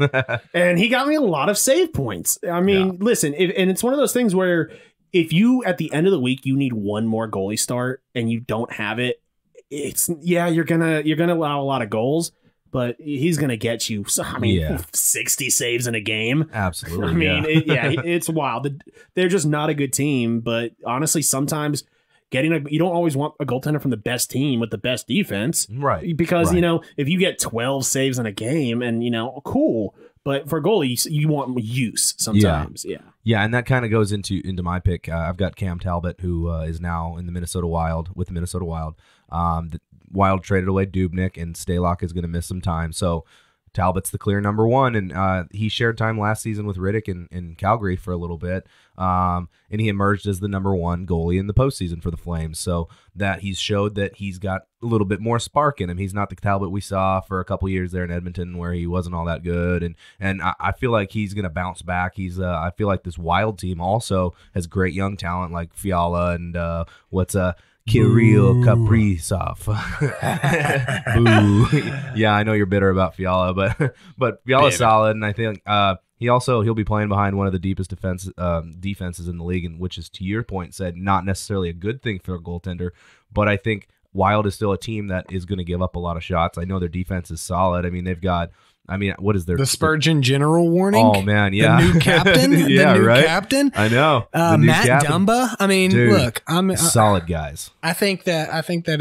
and he got me a lot of save points. Listen, and it's one of those things where if you at the end of the week you need one more goalie start and you don't have it, you're gonna allow a lot of goals. But he's going to get you, 60 saves in a game. Absolutely. It's wild. They're just not a good team. But honestly, sometimes you don't always want a goaltender from the best team with the best defense. Right. Because, if you get 12 saves in a game and, cool. But for goalies, you want use sometimes. Yeah, and that kind of goes into my pick. I've got Cam Talbot, who is now in the Minnesota Wild, with the Minnesota Wild. Wild traded away Dubnyk, and Stalock is going to miss some time. So Talbot's the clear number one, and he shared time last season with Riddick in Calgary for a little bit, and he emerged as the number one goalie in the postseason for the Flames. So that he's showed that he's got a little bit more spark in him. He's not the Talbot we saw for a couple years there in Edmonton where he wasn't all that good, and I feel like he's going to bounce back. I feel like this Wild team also has great young talent like Fiala and Kirill Kaprizov. Boo. Yeah, I know you're bitter about Fiala, but Fiala's solid, and I think he'll be playing behind one of the deepest defenses in the league, and which is, to your point, said not necessarily a good thing for a goaltender, but I think Wild is still a team that is going to give up a lot of shots. I know their defense is solid. They've got I mean, what is their The Spurgeon general warning. Oh man, yeah, The new captain. Yeah, the new right? captain. I know. The new Matt captain. Dumba. I mean, Dude, look, solid guys. I think that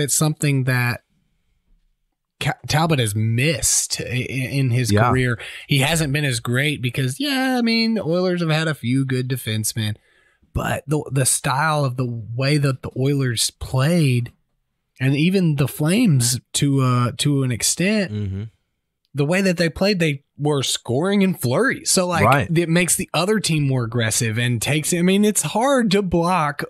it's something that Talbot has missed in his career. He hasn't been as great because, I mean, the Oilers have had a few good defensemen, but the style of the way that the Oilers played, and even the Flames to an extent, Mm-hmm. the way that they played, they were scoring in flurries. So like it makes the other team more aggressive and takes, I mean, it's hard to block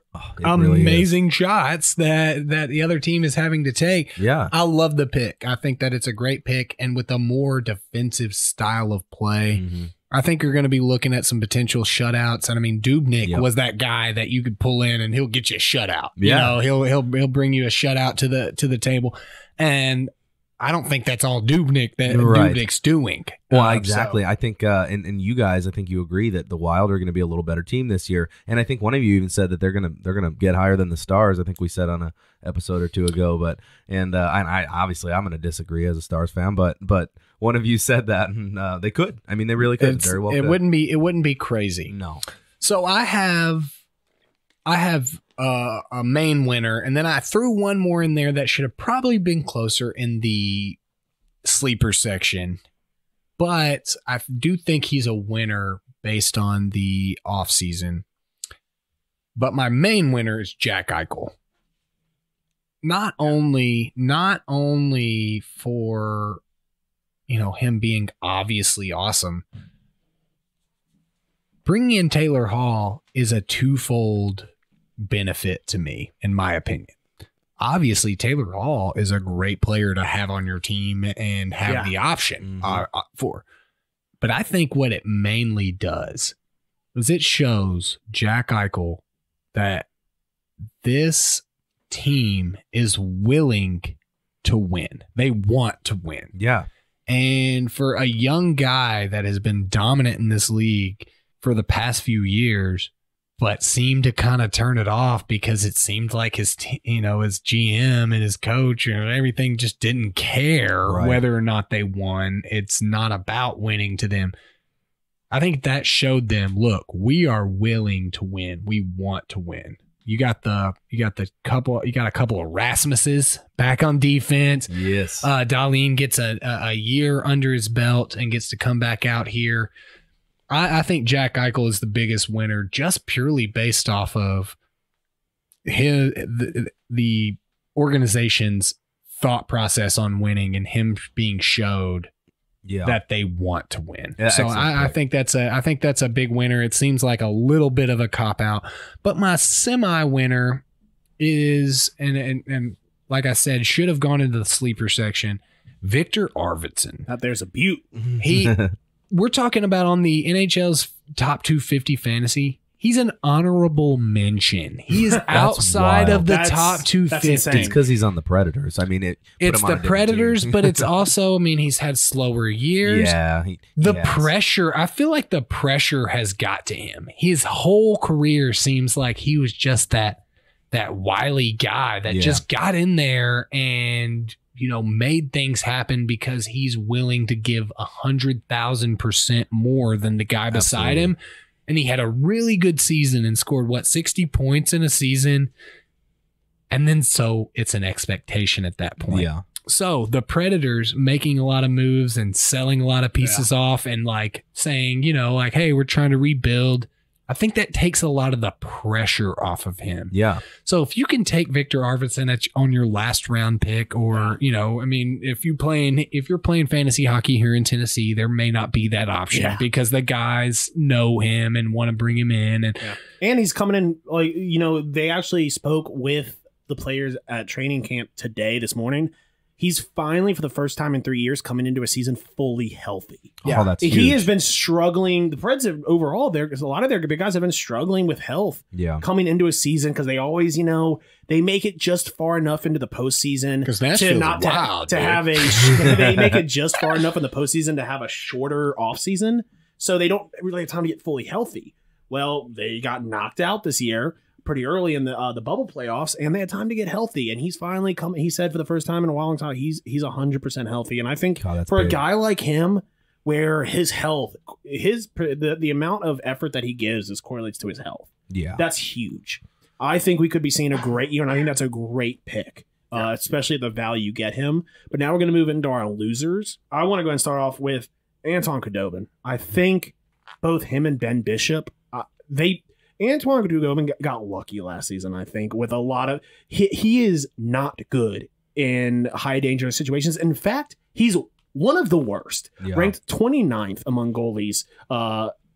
amazing shots that the other team is having to take. Yeah. I love the pick. I think that it's a great pick. And with a more defensive style of play, I think you're going to be looking at some potential shutouts. And I mean, Dubnyk was that guy that you could pull in and he'll get you a shutout. Yeah. You know, he'll bring you a shutout to the table. And I don't think that's all Dubnyk that Dubnyk's doing. Well, exactly. I think, and you guys, I think you agree that the Wild are going to be a little better team this year. And I think one of you even said that they're gonna get higher than the Stars. I think we said on a episode or two ago. But I obviously I'm going to disagree as a Stars fan. But one of you said that, and they could. I mean, they really could. Very well. It wouldn't be crazy. No. So I have a main winner, and then I threw one more in there that should have probably been closer in the sleeper section, but I do think he's a winner based on the offseason. But my main winner is Jack Eichel. Not only for him being obviously awesome. Bringing in Taylor Hall is a twofold benefit to me, in my opinion. Obviously, Taylor Hall is a great player to have on your team and have the option for. But I think what it mainly does is it shows Jack Eichel that this team is willing to win. They want to win. Yeah. And for a young guy that has been dominant in this league for the past few years, but seemed to kind of turn it off because it seemed like his GM and his coach and everything just didn't care whether or not they won. It's not about winning to them. I think that showed them, look, we are willing to win. We want to win. You got a couple of Rasmuses back on defense. Yes. Dahlin gets a year under his belt and gets to come back out here. I think Jack Eichel is the biggest winner just purely based off of the organization's thought process on winning and him being showed that they want to win. Yeah, so I think that's a big winner. It seems like a little bit of a cop out, but my semi winner is and like I said, should have gone into the sleeper section. Victor Arvidsson. There's a beaut. We're talking about on the NHL's top 250 fantasy. He's an honorable mention. He is outside of the top 250. It's because he's on the Predators. I mean, it's the Predators, but it's also, I mean, he's had slower years. Yeah. Pressure, I feel like the pressure has got to him. His whole career seems like he was just that wily guy that just got in there and made things happen because he's willing to give 100,000% more than the guy beside him. And he had a really good season and scored 60 points in a season. And then so it's an expectation at that point. Yeah. So the Predators making a lot of moves and selling a lot of pieces off and saying, hey, we're trying to rebuild. I think that takes a lot of the pressure off of him. Yeah. So if you can take Victor Arvidsson on your last round pick, or if you're playing fantasy hockey here in Tennessee, there may not be that option because the guys know him and want to bring him in, and he's coming in they actually spoke with the players at training camp this morning. He's finally, for the first time in 3 years, coming into a season fully healthy. Yeah, oh, that's huge. He has been struggling. The Preds have overall, a lot of their big guys have been struggling with health coming into a season because they always, they make it just far enough into the postseason because Nashville's wild to have they make it just far enough in the postseason to have a shorter offseason, so they don't really have time to get fully healthy. Well, they got knocked out this year pretty early in the bubble playoffs, and they had time to get healthy. And he's finally come. He said for the first time in a long time, he's 100% healthy. And I think for a guy like him, where his health, the amount of effort that he gives correlates to his health. Yeah. That's huge. I think we could be seeing a great year, and I think that's a great pick, especially the value you get him. But now we're going to move into our losers. I want to go and start off with Anton Khudobin. I think both him and Ben Bishop, Antoine Khudobin got lucky last season, I think, with a lot of... He is not good in high danger situations. In fact, he's one of the worst. Yeah. Ranked 29th among goalies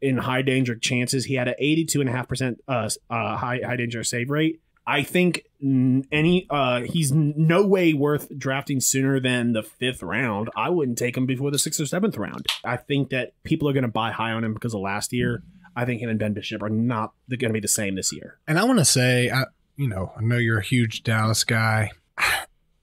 in high danger chances. He had an 82.5% high danger save rate. I think he's no way worth drafting sooner than the 5th round. I wouldn't take him before the 6th or 7th round. I think that people are going to buy high on him because of last year. I think him and Ben Bishop are not going to be the same this year. And I want to say, I know you're a huge Dallas guy.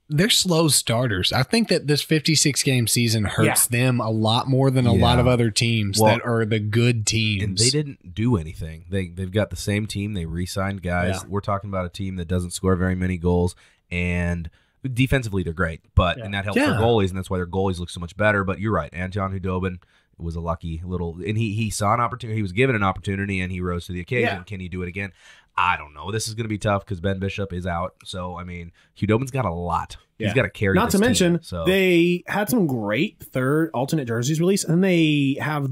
They're slow starters. I think that this 56-game season hurts them a lot more than a lot of other teams that are the good teams. And they didn't do anything. They've got the same team. They re-signed guys. Yeah. We're talking about a team that doesn't score very many goals, and defensively they're great. But and that helps their goalies, and that's why their goalies look so much better. But you're right, Anton Khudobin was a lucky little, and he saw an opportunity. He was given an opportunity, and he rose to the occasion. Yeah. Can he do it again? I don't know. This is going to be tough because Ben Bishop is out. So, I mean, Khudobin's got a lot. Yeah. He's got to carry Not to mention, so. They had some great third alternate jerseys released, and they have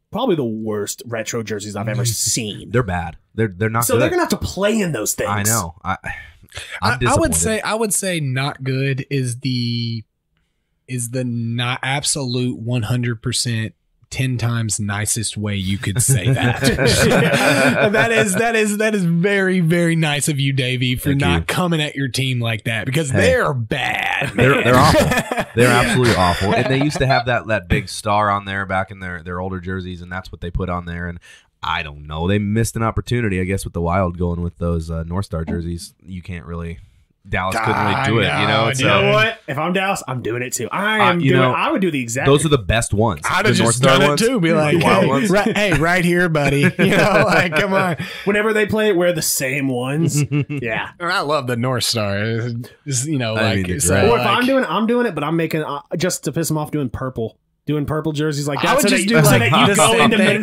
probably the worst retro jerseys I've ever seen. They're bad. They're not so good. They're going to have to play in those things. I know. I'm I would say not good is the not absolute 100% 10 times nicest way you could say that. that is very, very nice of you, Davey, for not coming at your team like that, because they're bad. They're awful. They're absolutely awful. And they used to have that big star on there back in their older jerseys, and that's what they put on there. And I don't know. They missed an opportunity, I guess, with the Wild going with those North Star jerseys. You can't really... Dallas couldn't really do it, you know. You know what? If I'm Dallas, I'm doing it too. I would do the exact. Those are the best ones. I'd have just done it too. Be like, hey, right here, buddy. You know, like, come on. Whenever they play it, wear the same ones. Yeah, I love the North Star. It's, you know, like, or if I'm doing it, but I'm making just to piss them off, doing purple. Doing purple jerseys like that. I would just do like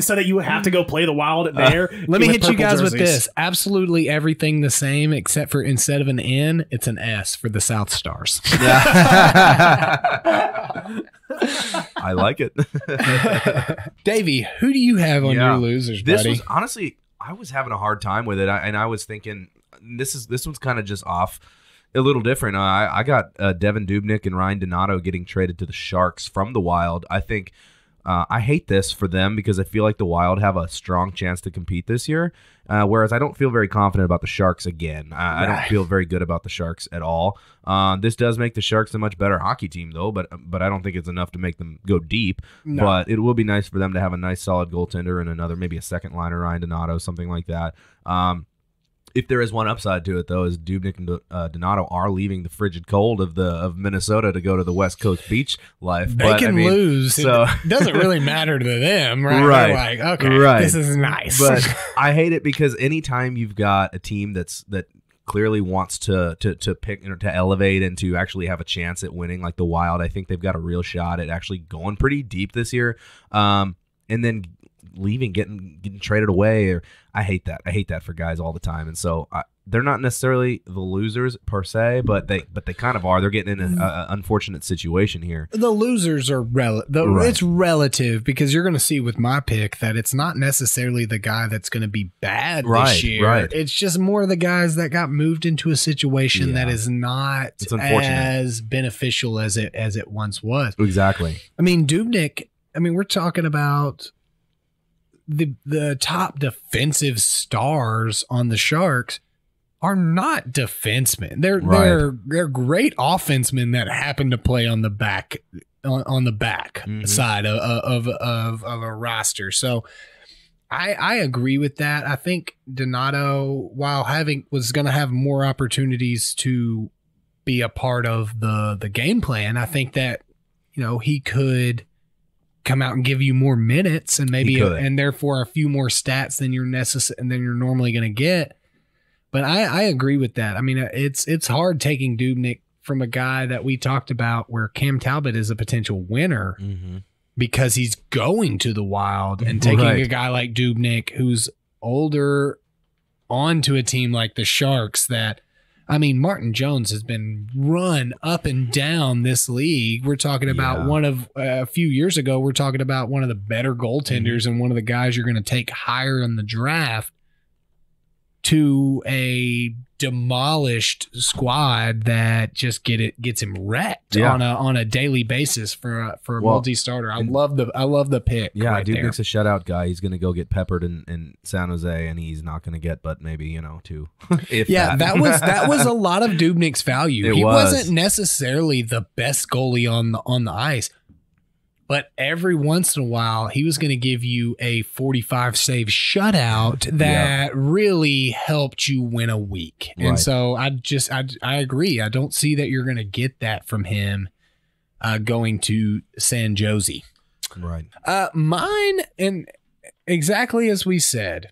so that you have to go play the Wild there. Let me hit you guys with this. Absolutely everything the same, except for instead of an N, it's an S for the South Stars. I like it. Davey, who do you have on your losers, buddy? This was honestly, I was having a hard time with it, and I was thinking this one's kind of just off. A little different. I got Devan Dubnyk and Ryan Donato getting traded to the Sharks from the Wild. I think I hate this for them because I feel like the Wild have a strong chance to compete this year, whereas I don't feel very confident about the Sharks again. I don't feel very good about the Sharks at all. This does make the Sharks a much better hockey team, though, but I don't think it's enough to make them go deep. No. But it will be nice for them to have a nice, solid goaltender and maybe a second liner, Ryan Donato, something like that. If there is one upside to it, though, is Dubnyk and Donato are leaving the frigid cold of Minnesota to go to the West Coast beach life. They can lose. So it doesn't really matter to them, right? Right. They're like, okay, this is nice. But I hate it because anytime you've got a team that clearly wants to pick to elevate and to actually have a chance at winning, like the Wild, I think they've got a real shot at actually going pretty deep this year. And then leaving, getting traded away, or I hate that for guys all the time. And so they're not necessarily the losers per se, but they kind of are. They're getting in an unfortunate situation here. The losers are it's relative, because you're going to see with my pick that it's not necessarily the guy that's going to be bad this year. Right. It's just more the guys that got moved into a situation that is not as beneficial as it once was. Exactly. I mean, Dubnyk, we're talking about the top defensive stars on the Sharks are not defensemen. They're great offensemen that happen to play on the back side of a roster. So I agree with that. I think Donato, while was going to have more opportunities to be a part of the game plan, I think that he could come out and give you more minutes and maybe and therefore a few more stats than you're normally going to get. But I agree with that. I mean, it's hard taking Dubnyk from a guy that we talked about where Cam Talbot is a potential winner because he's going to the Wild and taking a guy like Dubnyk, who's older, onto a team like the Sharks that, I mean, Martin Jones has been run up and down this league. We're talking about one of a few years ago, we're talking about one of the better goaltenders and one of the guys you're going to take higher in the draft, to a demolished squad that just gets him wrecked on a daily basis for a multi-starter. I love the pick. Yeah, right there. Dubnyk's a shutout guy. He's going to go get peppered in San Jose, and he's not going to get, but maybe two. that was a lot of Dubnyk's value. He wasn't necessarily the best goalie on the ice, but every once in a while, he was going to give you a 45 save shutout that really helped you win a week. Right. And so I agree. I don't see that you're going to get that from him going to San Jose. Right. Mine, and exactly as we said,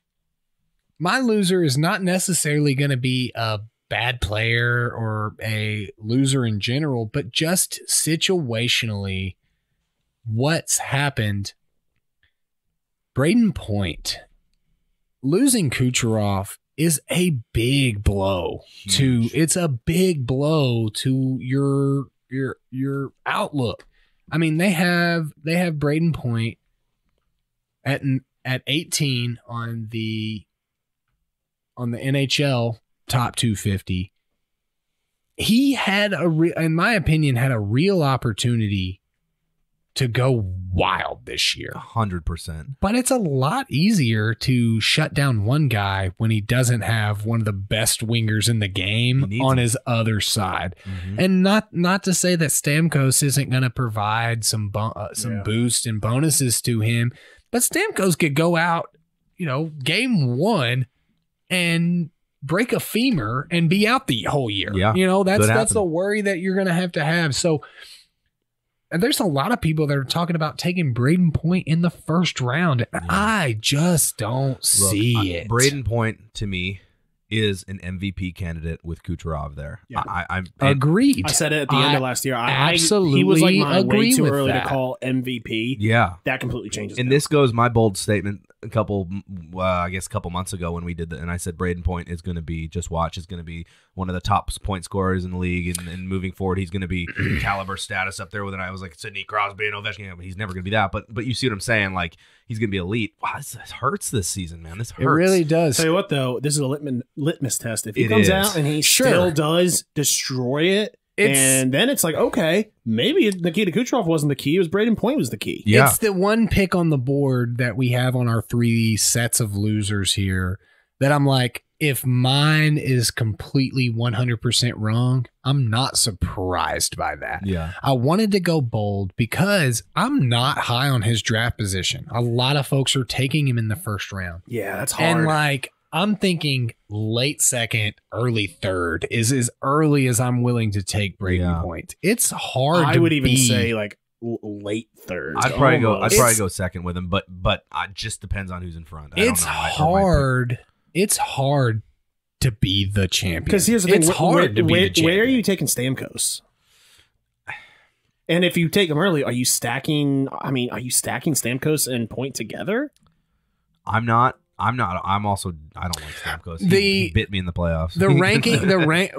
my loser is not necessarily going to be a bad player or a loser in general, but just situationally, what's happened. Brayden Point losing Kucherov is a big blow. It's a big blow to your outlook. I mean, they have Brayden Point at 18 on the NHL top 250. He had in my opinion, had a real opportunity to go wild this year. 100%. But it's a lot easier to shut down one guy when he doesn't have one of the best wingers in the game on his other side. Mm-hmm. And not to say that Stamkos isn't going to provide some boost and bonuses to him, but Stamkos could go out, game one and break a femur and be out the whole year. Yeah, that's the worry that you're going to have. So, and there's a lot of people that are talking about taking Brayden Point in the first round. Yeah. I just don't see it. Brayden Point, to me, is an MVP candidate with Kucherov there. Yeah. I'm agreed. I said it at the end of last year. Absolutely, he was like mine way too with early that. to call MVP. Yeah, that completely changes. And this goes my bold statement a couple months ago when we did that, and I said Brayden Point is going to be, just watch, is going to be one of the top point scorers in the league, and moving forward, he's going to be caliber status up there with it. I was like Sidney Crosby and Ovechkin, but he's never going to be that. But you see what I'm saying? Like, he's going to be elite. Wow, this hurts this season, man. This hurts. It really does. Tell you what, though, this is a litmus test. If he comes out and he still does destroy it, and then it's like, okay, maybe Nikita Kucherov wasn't the key. It was Brayden Point was the key. Yeah. It's the one pick on the board that we have on our 3 sets of losers here that I'm like, if mine is completely 100% wrong, I'm not surprised by that. Yeah. I wanted to go bold because I'm not high on his draft position. A lot of folks are taking him in the first round. Yeah, that's hard. And I'm thinking late second, early third is as early as I'm willing to take Brayden Point. It's hard. I would even say late third. I'd probably go second with him, but it just depends on who's in front. It's hard. It's hard to be the champion. Because here's the thing: it's hard to be the champion. Where are you taking Stamkos? And if you take him early, are you stacking? I mean, are you stacking Stamkos and Point together? I'm not. I'm also. I don't like Stamkos. He bit me in the playoffs. The ranking,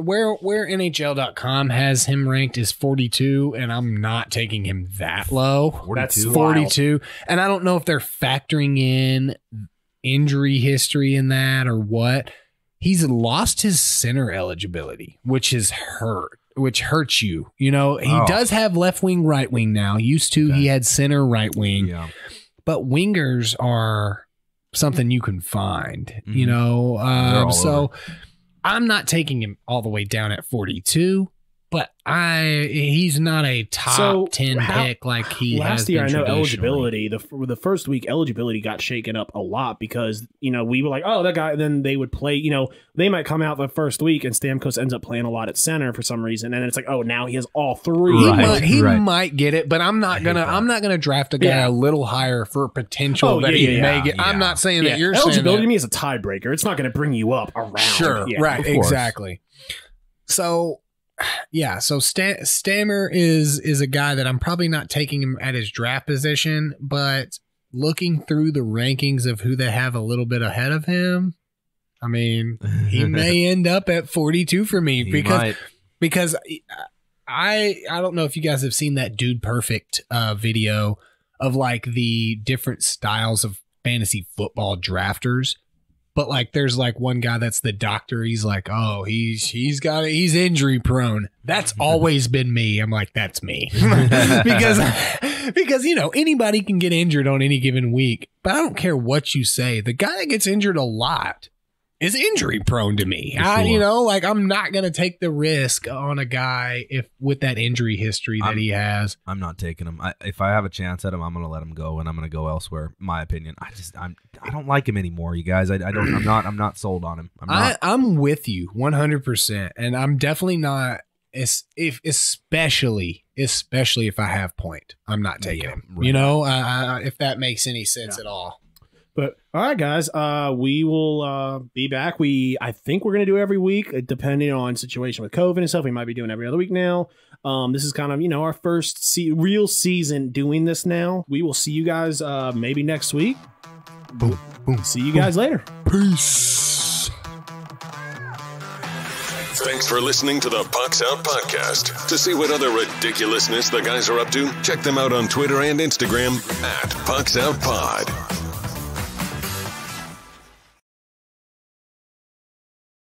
where NHL.com has him ranked is 42, and I'm not taking him that low. 42? That's 42, and I don't know if they're factoring in injury history in that or what. He's lost his center eligibility, which hurts you. He does have left wing, right wing now. Used to, he had center, right wing. Yeah. But wingers are something you can find, so I'm not taking him all the way down at 42, but he's not a top 10 pick like he has last year. been I know traditionally. eligibility, the first week eligibility got shaken up a lot because, we were like, oh, that guy, then they would play, they might come out the first week and Stamkos ends up playing a lot at center for some reason. And then it's like, oh, now he has all 3. He might get it, but I'm not gonna draft a guy a little higher for potential that he may get. I'm not saying that you're eligibility saying that. to me is a tiebreaker. It's not going to bring you up around. Sure. Right. Exactly. So yeah, so Stammer is a guy that I'm probably not taking him at his draft position, but looking through the rankings of who they have a little bit ahead of him, I mean, he may end up at 42 for me because I don't know if you guys have seen that Dude Perfect video of like the different styles of fantasy football drafters. But like, there's like one guy that's the doctor. He's like, oh, he's injury prone. That's always been me. I'm like, that's me because you know, anybody can get injured on any given week. But I don't care what you say. The guy that gets injured a lot is injury prone to me. Sure. You know, like I'm not going to take the risk on a guy with that injury history that he has. I'm not taking him. If I have a chance at him, I'm going to let him go, and I'm going to go elsewhere. My opinion. I don't like him anymore, you guys. I'm not sold on him. I'm with you 100%, and I'm definitely not. Especially if I have point, I'm not taking him. Right. You know, if that makes any sense at all. But all right, guys, we will be back. I think we're going to do every week, depending on situation with COVID and stuff. We might be doing every other week now. This is kind of, you know, our first real season doing this now. We will see you guys maybe next week. Boom, boom. See you guys later. Peace. Thanks for listening to the Pucks Out Podcast. To see what other ridiculousness the guys are up to, check them out on Twitter and Instagram @PucksOutPod.